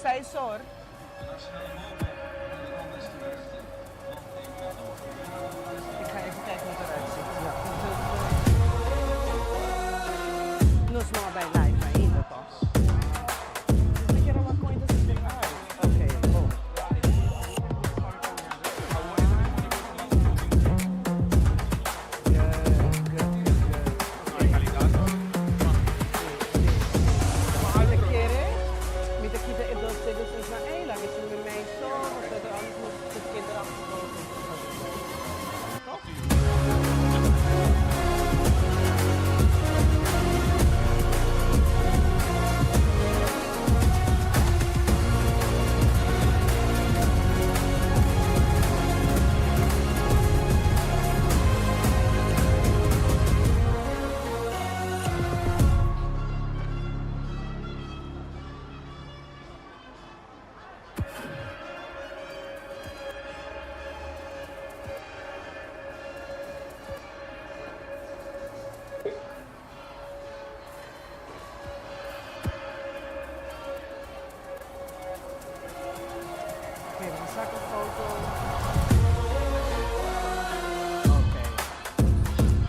size hoor. Ik ga even kijken hoe het eruit ziet. Ja. No small bij live, ainda toch? Ik heb wat coin dus eruit. Oké, oh.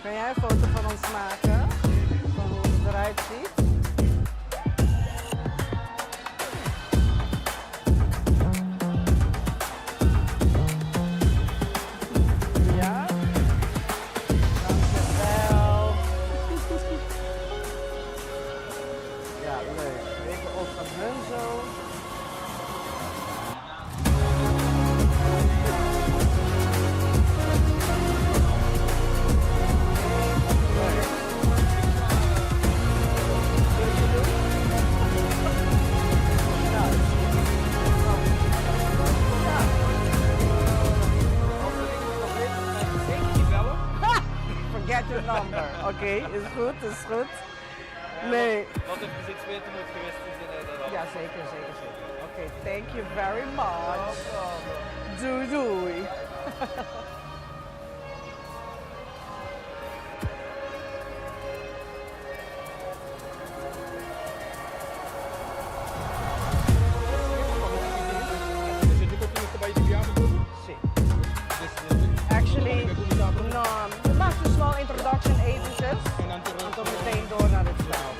Kan jij een foto van ons maken? Van hoe het eruit ziet? Ja? Dankjewel. Ja, leuk. Even op van hun zo. Forget your number. Oké, is goed, is goed. Nee. Wat heeft dus iets beter moet geweest is in dat. Ja, zeker, zeker, zeker. Oké, thank you very much. Doei, doei. Actually, no, we maken een small introduction eventjes en dan meteen door naar het spel.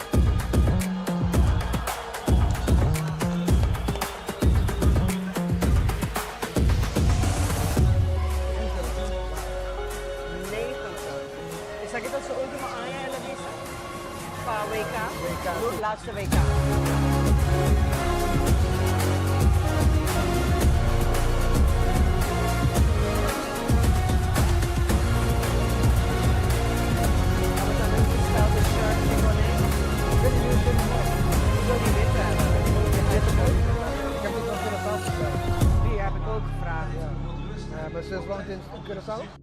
Is dat het zo último año en la visa? Para WK? Laatste WK. Die heb ik ook gevraagd. Ja, maar ze woont in Curaçao?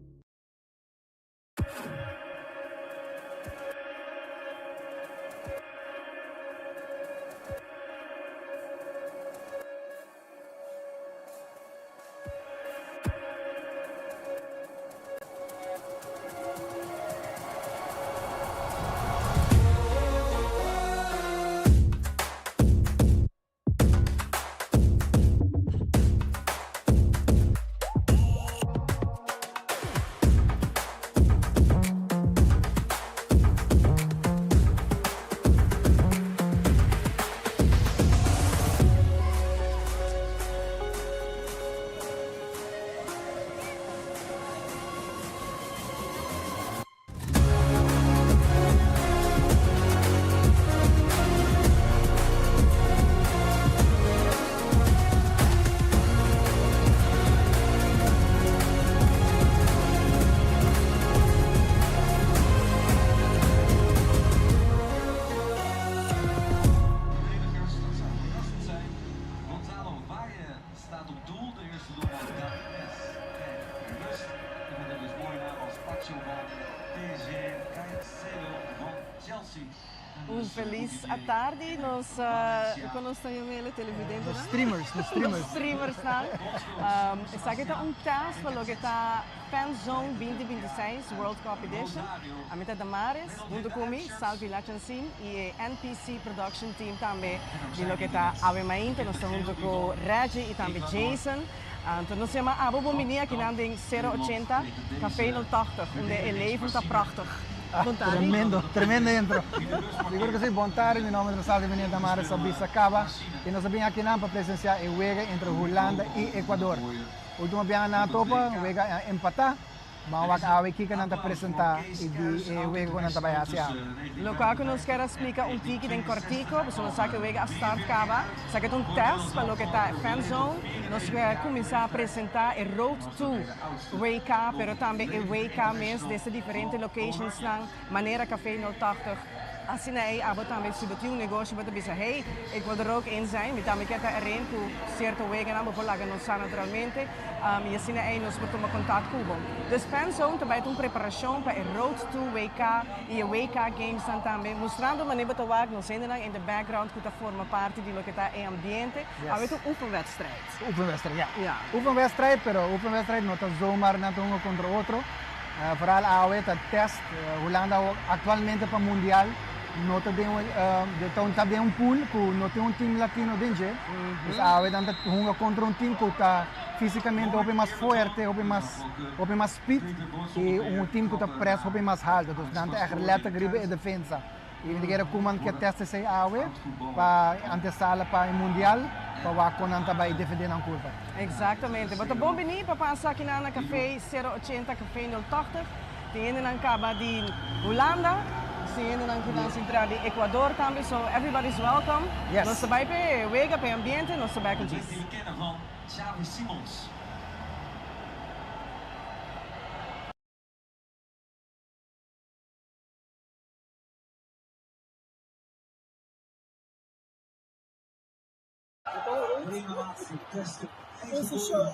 Un feliz tarde con los televidentes. Los streamers. Los streamers están. Esta aqui está test para lo que está Fanzone 2026 World Cup Edition. A mim está Damares, junto comigo, Salvi Lachansin e NPC Production Team também. De lo que está Ave Mainta, nós estamos junto com Reggie e também Jason. Então nós temos a Bobo Minia que anda em 080 Café 80, onde o leven está prachtig. Tremendo intro. Digo que sim, bom tarde, meu nome é Salvi Menino Damares Sabisacaba e nós viemos aqui para presenciar a jogo entre Holanda e Equador. O último dia na topa, o jogo empatar, mas a aqui que nós apresentar e o jogo que nós vai fazer. Lo que nós queremos explicar tiki den cortico, porque nós sabemos que o jogo a start acaba. Isso é um teste para o que está Fanzone. Nós vamos começar a apresentar o Road to WK, mas também o WK mesmo, dessas diferentes locations, na maneira Café 80. Assim aí, abo também se batiu negócio, para dizer, hey, ik wil er ook in zijn. Met também quer erin com certo wegen aan, para lá nós naturalmente. E assim aí nós vamos tomar contato com o Dus Fanzone também tem preparação para o Road to WK e o WK Games também, mostrando maneira para o nós ainda in de background que forma parte do que está em ambiente. Yes. Há een oefenwedstrijd. Oefenwedstrijd, ja. Oefenwedstrijd, pero oefenwedstrijd não está zomaar um contra outro. Vooral AOE, dat test. Holanda actualmente para mundial. Nós temos pool que não tem time latino dentro. Então, a gente está contra time que está fisicamente mais forte, mais speed e time que está preso mais alto. Então, nós temos letterlijk in defensa. E a gente como que testa esse AOE para antessala para o mundial. Para que nós também defender na curva. Exatamente. Mas bom venir para passar aqui na Café 080, Café 080. Tem ainda na caba de Holanda. Sim, dan kita central di Ecuador também, so everybody's welcome. Yes. Nós também pe wega pe ambiente, nós também com isso. Kennen van Xavi Simons. Renovatie testen. Is het zo?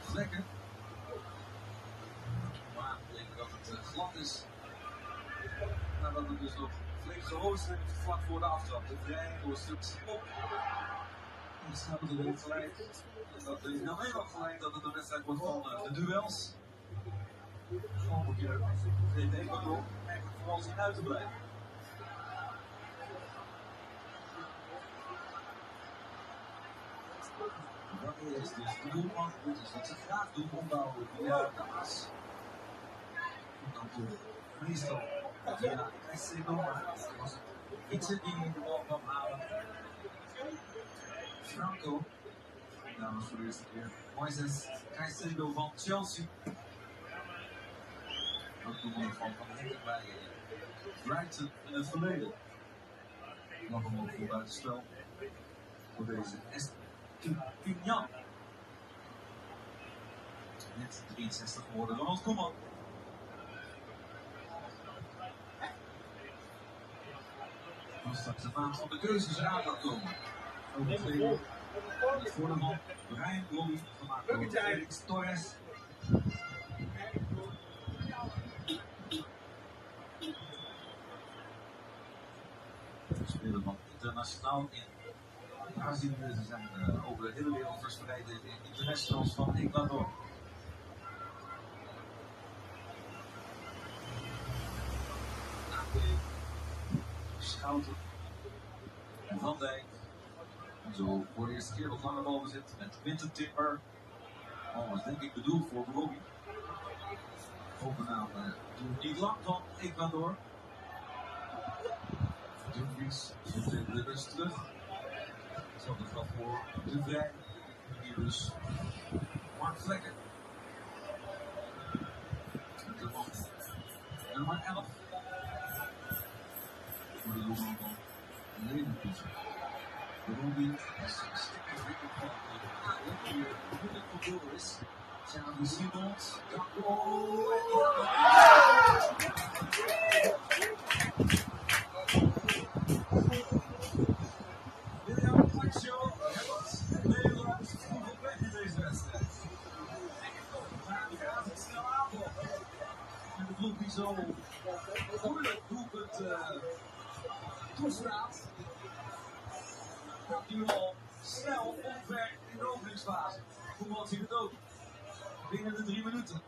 Vlekken. Maar ik denk dat het glad is. Nadat het dus nog flink geroosterd heeft vlak voor de aftrap. De vrij door een stuk op. En de snappen er ook gelijk. Dat is nou helemaal gelijk dat het een wedstrijd wordt van de duels. Gewoon moet je geen Ecuador eigenlijk vooral zien uit te blijven. Dat is dus de doelman, dat is wat ze graag doen, opbouwen via de as. En dan toch meestal via Caicedo, maar dat was het Itse die de bal kwam halen. Franco, dames voor de eerste keer. Moises Caicedo van Chelsea. Ook de man van Hekken bij Brighton in het verleden. Nog een man voor buitenspel voor deze Pinjan. Net 63 geworden. Ronald Koeman. Dan straks de vraag van de keuzes eraan gaat komen. Ook de tweede. Het voordeel van Brian Bromley. Gemaakt door Felix Torres. De speler van internationaal in Brazilië. Ze zijn over de hele wereld verspreid in internationals van Ecuador. Schouten en Van Dijk. En zo voor de eerste keer wat langer balbezit met Quinten Timber. Al was denk ik bedoeld voor Robbie. Bovenaan niet lang van Ecuador. Dumfries zoekt in de rust terug. Hetzelfde geldt voor De Vrij. Hier dus Mark Vlekken. De man nummer 11. Voor de doelman van Leverkusen. De Robbie is stikker wikkeld van de hier moeilijk voor door is. Xavi Simons. Gakpo. William Paxio. Nederland vroeg op weg in deze wedstrijd. Maar die gaat het snel aanval. zo moeilijk doelpunt toestaat. Dat nu al snel omver in de openingsfase. Voetbal ziet het ook. Binnen de 3 minuten.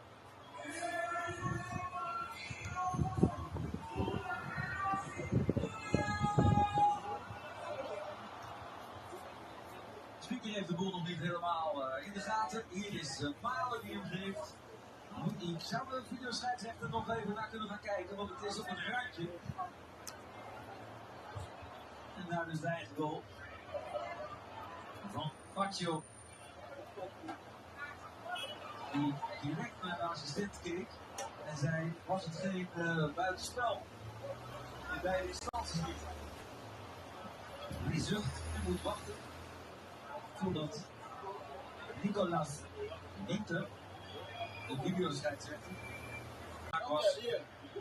Speaker heeft de boel nog niet helemaal in de gaten. Hier is Malen die hem geeft. Ik zou de videoscheidsrechter nog even naar kunnen gaan kijken, want het is op het randje. En daar dus de eigen goal van Faccio. Die direct naar de assistent keek en zei, was het geen buitenspel? In beide instanties niet. Die zucht en moet wachten totdat Nicolas Winter, de videoscheidsrechter, was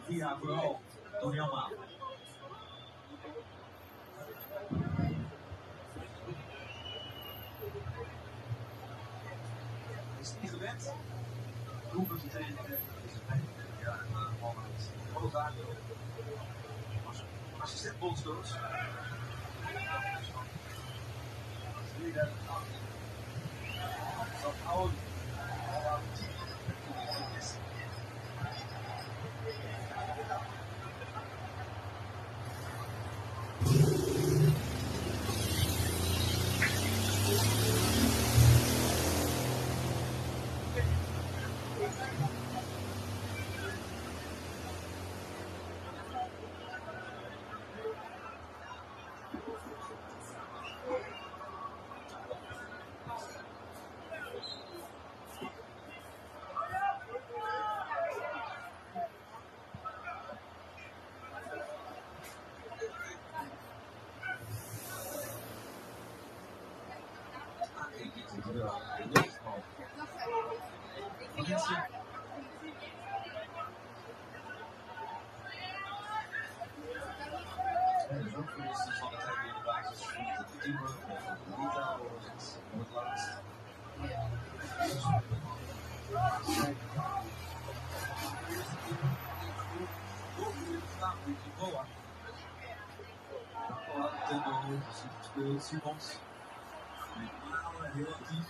via vooral door Jan Maan. Is niet gewend. Doelpunt tegen de ja, man uit Rosario. Als assistent bondscoach. Dat oude Simons. Malen heel actief.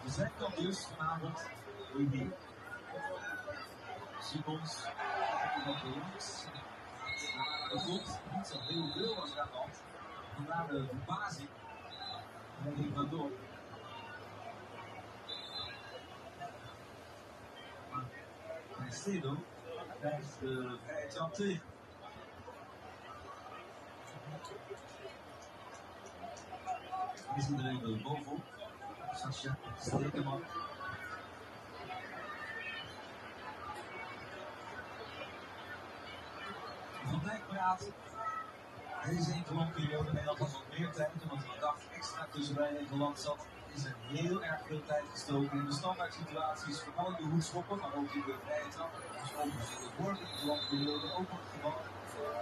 De zijkant dus vanavond. Rudy. Simons. Wat links. Dat klopt. Niet zo heel veel was er aan de hand. Vandaar de verbazing. En dan ging maar door. Maar Stedo krijgt de vrije trap tegen. Is iedereen er bovenop? Sascha Stekeman. Van Dijk praat. Deze interlandperiode Nederland had wat meer tijd, omdat er een dag extra tussen bij Nederland zat. Is er heel erg veel tijd gestoken in de standaard situaties, vooral in de hoekschoppen, maar ook in de vrije trap. Dus overigens in de vorige interlandperiode ook nog geval.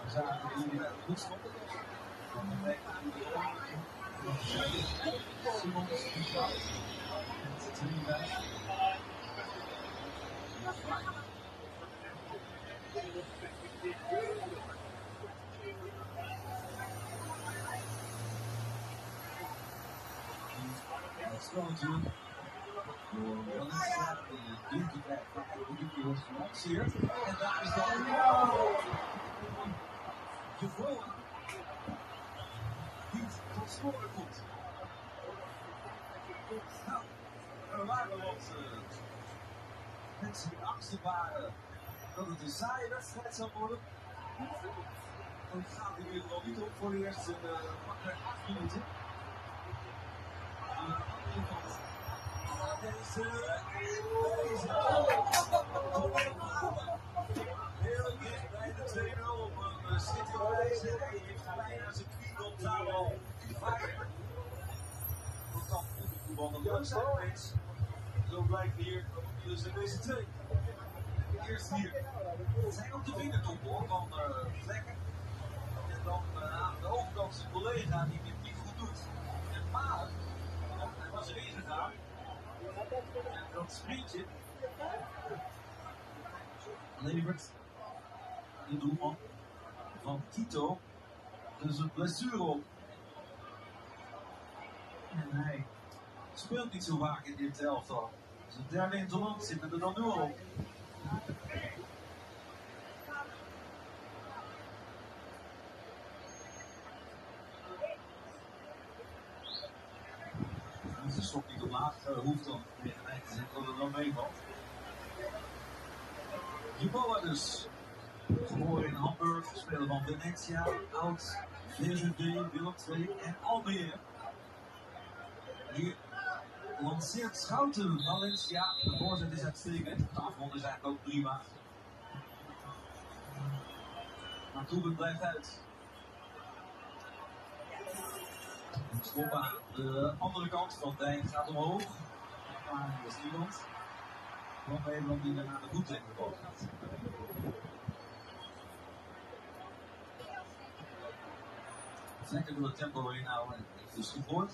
We zagen hier bij de hoekschoppen. Van Dijk Simons, met 3-5. Het stootje door Valencia, de duurte krijgt van de wordt gelanceerd. En daar is dan de Vroa die tot scoren komt. Nou, er waren wat mensen die angstig waren dat het een saaie wedstrijd zou worden. Dan gaat hij weer wel niet op voor de eerste pakweg 8 minuten. Aan de andere kant deze heel dicht bij de 2-0 op een City-wijze. Hij heeft bijna zijn knie op daar al. Dat kan voetbal nog leuk zijn geweest. Zo blijkt hier dus in deze 2. Eerst hier. Het zijn ook de vingertoppen van Vlekken. En dan aan de overkant zijn collega die dit niet goed doet. En Malen. Hij was erin gegaan. En dat sprintje levert de doelman van Quito dus een blessure op. En hij speelt niet zo vaak in dit elftal. Dus het derde interland zitten er dan 0 op. De stok niet omlaag hoeft dan tegen mij te zetten dat het dan meevalt. Jeboa dus, geboren in Hamburg, speler van Venetia, oud VVV, Willem II en Almere. Hier lanceert Schouten Valencia, de voorzet is uitstekend, de afrond is eigenlijk ook prima. Maar Toeben blijft uit. Schop aan de andere kant, Van Dijk gaat omhoog. Maar er is niemand. Van Nederland die daarna de voet in de bal gaat. Vlekken wil het tempo inhouden en heeft dus gehoord.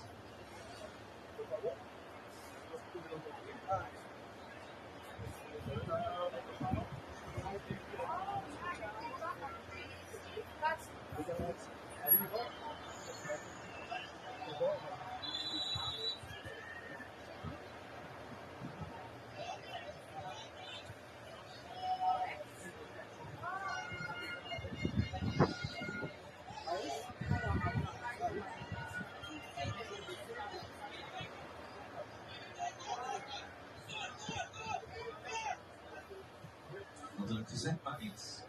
Natuurlijk gezet, maar niet.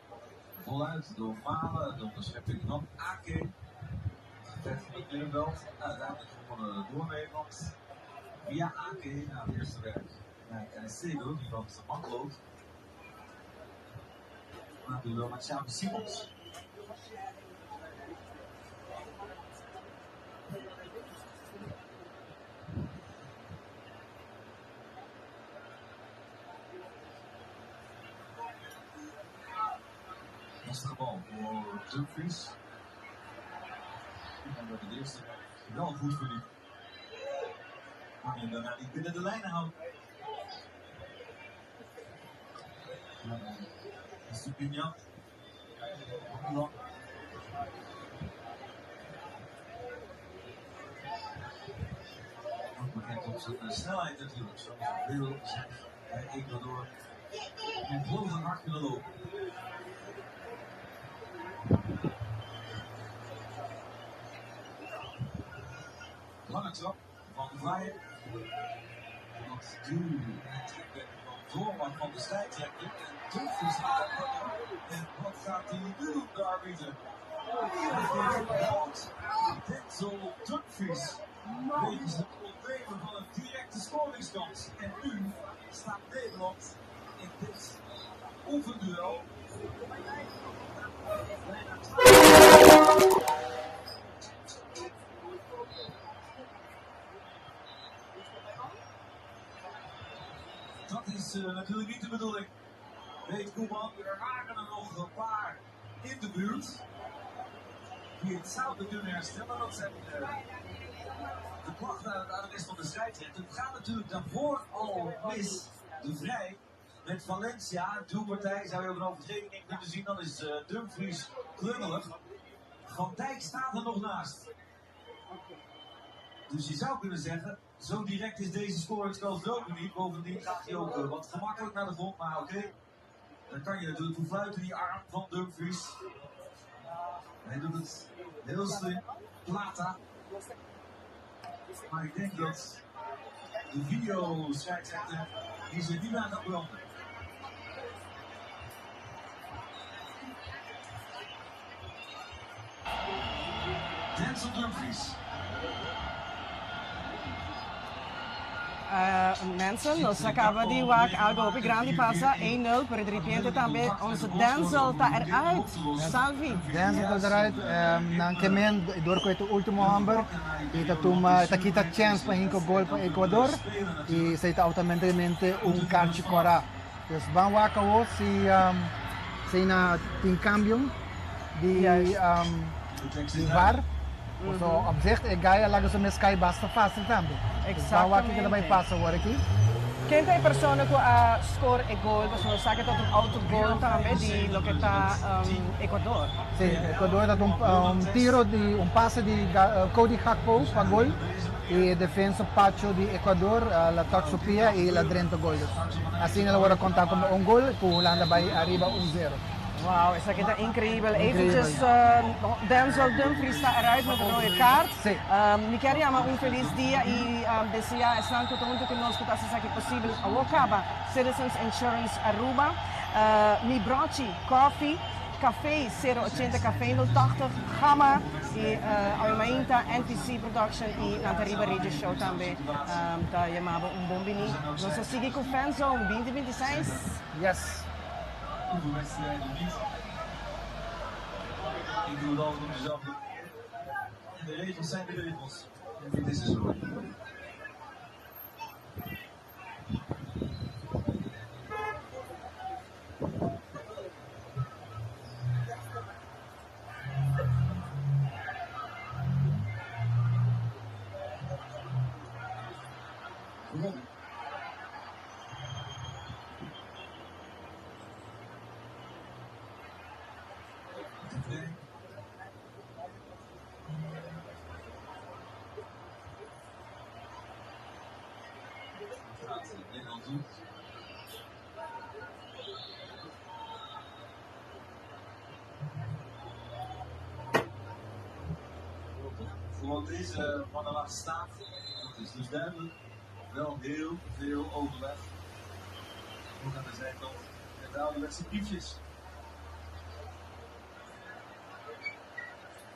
Voluit door Malen, door de schepping van Ake. Gevecht van het middenveld. Uiteindelijk gewonnen door Nederland. Via Ake naar het eerste werk. Bij Caicedo, die van zijn bank loopt. Maar nu wel met Xavi Simons. Lastige bal voor Dumfries. En dat de eerste wel goed verliep. Maar je daarna niet binnen de lijnen houdt. Stupinja. Ook bekend op zijn snelheid natuurlijk. Zoals veel zijn bij Ecuador. En gewoon van hard willen lopen. Lange trap van de Vlaaier. Wat duur. Doorman van de stijtrekker. En Dumfries gaat en wat gaat hij nu doen, de arbiter? Denzel Dumfries. Wegens het ontnemen van een directe scoringskans. En nu staat Nederland in dit oefenduel. Dat is natuurlijk niet de bedoeling. Weet Koeman, er waren er nog een paar in de buurt die het zouden kunnen herstellen. Dat zijn de klachten aan de rest van de strijdrechter. Het gaat natuurlijk daarvoor al mis. De Vrij met Valencia, doelpartij, zou je ook een overtreding in kunnen zien. Dan is Dumfries klungelig. Van Dijk staat er nog naast. Dus je zou kunnen zeggen, zo direct is deze scoringskans ook niet. Bovendien gaat hij ook wat gemakkelijk naar de grond, maar oké. Dan kan je natuurlijk voor fluiten, die arm van Dumfries. Hij doet het heel slim. Plata. Maar ik denk dat de video-scheidsrechter is er niet aan het branden. Denzel Dumfries. Mensen, nos acaba de wak algo op grande passa 1-0 per repente também onze Denzel tá eruit. Salvi. Denzel tá eruit. Nankemen door com o último hamburger. E tá toma tá quita chance para hinco gol para Equador. E sai tá automaticamente kart cora. Dus van waka ho si na tin cambio di VAR. So op zich, ik ga je laten ze met Sky basta fácil também. Exactamente. Van waka que também passa agora aqui. Quem tem persone que score e gol, sono sa che è un autogol também di lo che sta Ecuador. Sì, Ecuador ha dato un tiro di un passe di Cody Gakpo para gol e defesa Pacho di Ecuador la Toxopia e la Drento Gold. Assim ela agora contar como um gol e Holanda vai arriba 1-0. Wauw, is dat incredibile. Eventjes, Denzel Dumfries staat eruit met een rode kaart. Sì. Mi chiariamo un feliz dia e desejar estar contento que nós podemos fazer possível a Wakaba Citizens Insurance Aruba. Mi broci, coffee, café 080 café 080 Gamma e ovviamente NPC Production e Nantariba Radio Show também. Da chamava bombini. Nós seguimos com o Fanzone 2026. Yes. Hoeveel wedstrijden niet. Ik doe het altijd om mezelf. En de regels zijn de regels. En dit is het zo. Nederland doet. Voor deze mannen laat staan, dat is dus duidelijk, wel heel veel overleg. Ook aan de zijkant met de ouderwetse piepjes.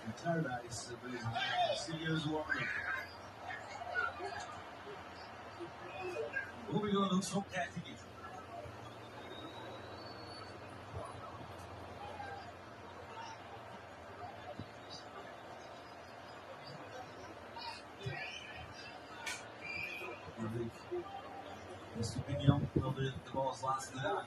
En Truida is bezig met een serieuze warming. Robbie door een hoekschop krijgt hij niet. Stupinian wilde de bal als laatste raken.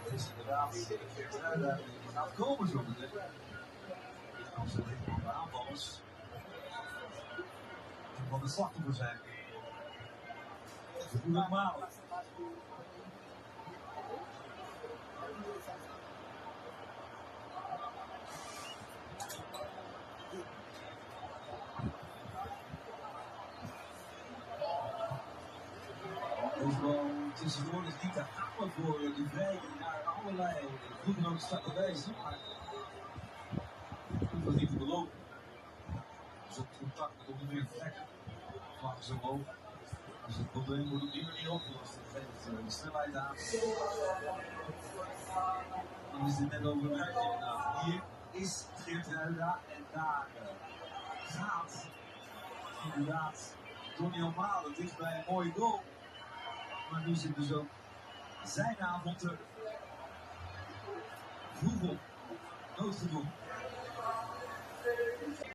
Het is inderdaad Truida die gaat komen zo meteen. Als ze dit de aanvallers van de slachtoffer zijn. Ze doen het malen. Tussendoor is niet te halen voor de vrije naar allerlei voetballen staat te wijzen, maar het was niet te belopen. Dus op contact met onder meer vlekken, vlak zo hoog. Dus het probleem wordt op die manier opgelost. Dat geeft de snelheid aan. Dan is dit net over een uitje inderdaad. Hier is Geertruida en daar gaat inderdaad Donny Malen dicht bij een mooie goal. Maar nu zit dus ook zijn avond er vroeg op. Noodgedwongen.